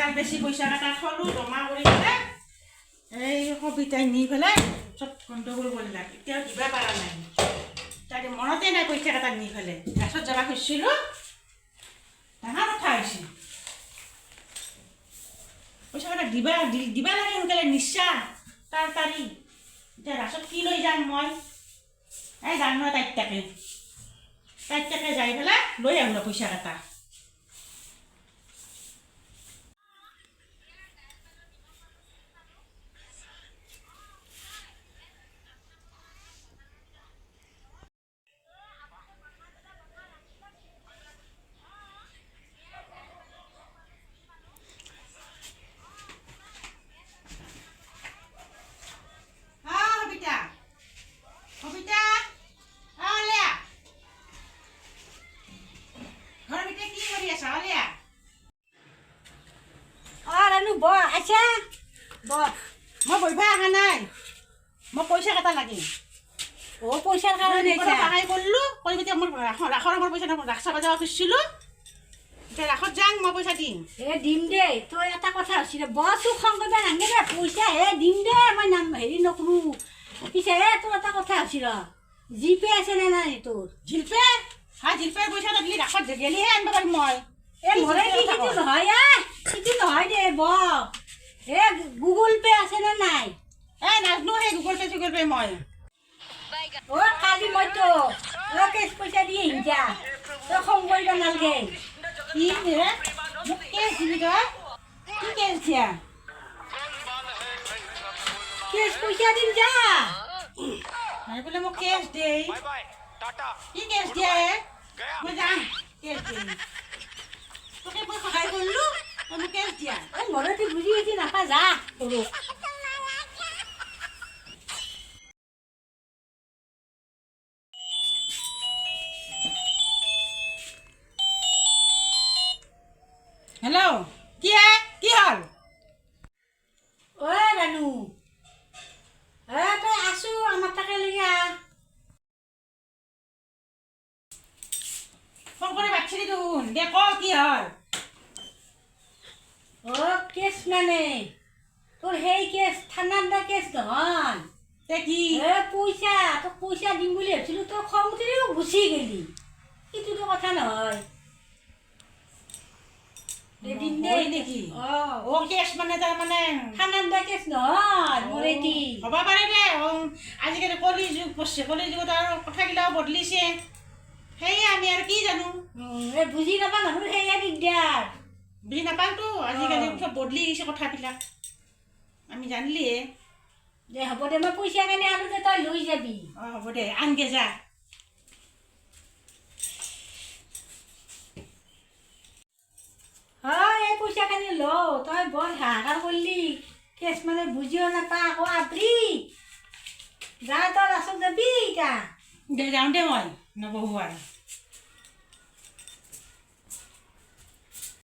যাক বেছি পইচা কাটা থলোঁ জমা কৰি পেলাই এই সবিতাই নি পেলাই চব গণ্ডগোল কৰিলাক এতিয়াও দিবা পৰা নাই তাকে মনতে নাই পইচা কাটা নি পেলাই গাছত যাব খুজিছিলোঁ ডাঙৰ কথা হৈছে পইচা কাটা দিবা লাগে সোনকালে নিশ্চা তাড়াতাড়ি এতিয়া ৰাসত কি লৈ যাম মই এই যাম নহয় তাইক যাই পেলাই লৈ আহিলোঁ পইচা কাটা মই বহিব অহা নাই মই পইচা কাটা লাগে পইচাৰ কাৰণে কৰিলোঁ কৰি এতিয়া মোৰ ৰাসৰ মোৰ পইচা ৰাস চাব যাব খুজিছিলোঁ এতিয়া ৰাসত যাম মই পইচা দিম দিম দে তই এটা কথা হৈছিল বছো খং কৰিব নালাগে দে পইচা দিম দে মই নাম হেৰি নকৰোঁ পিছে তোৰ এটা কথা হৈছিল জিপে আছে নে নাই তোৰ জিপে জিপেৰ পইচা দিলি ৰাসত গেলিহে আনিব পাৰিম মই মৰে সিটো নহয় সিটো নহয় দে গুগল পে আছে নে নাই নাজানো সেই গুগল পে মই কালি মই তো কেছ পইচা দি আহিম যা তই খং কৰিব নালাগে মোক কেছ দিবি তই কি কেছ দিয়া কেছ পইচা দিম যা বোলে মোক কেছ দে কি কেছ দিয়া মই যাম কেছ দিম তোকে মই সহায় কৰিলোঁ তই মোক কেছ দিয়া মৰতি বুজি বুজি নাপা যা তোৰো হেল্ল' কি হ'ল ৰানু তই আছো আমাৰ তাকে লগা ফোন কৰি মাতিছিলি দেখোন দে ক কি হ'ল কেছ মানে তোৰ সেই কেছ থানাত দা কেছ নহয় তে কি পইচা তোক পইচা দিম বুলি ভাবিছিলোঁ তই খং উঠি গুচি গেলি সেইটোতো কথা নহয় নেকি কেছ মানে তাৰমানে থানাত দা কেছ নহয় মোৰেদি হ'ব পাৰে দে আজিকালি কলি যুগ পঢ়ছে কলি যুগত আৰু কথাগিলাও বদলিছে সেয়ে আমি আৰু কি জানো বুজি নাপা মানুহ সেয়া দিগদাৰ বুজি নাপাওঁতো আজিকালি চব বদলি গৈছে কথাবিলাক আমি জানিলিহে দে হ'ব দে মই পইচা কাৰণে আনো দে তই লৈ যাবি হ'ব দে আনগে যা এই পইচা কানি ল তই বৰ হাহাকাৰ কৰিলি কেছ মানে বুজিও নাপা আকৌ আবৰি যা তই ৰাসত যাবি এতিয়া দে যাওঁ দে মই নবহো আৰু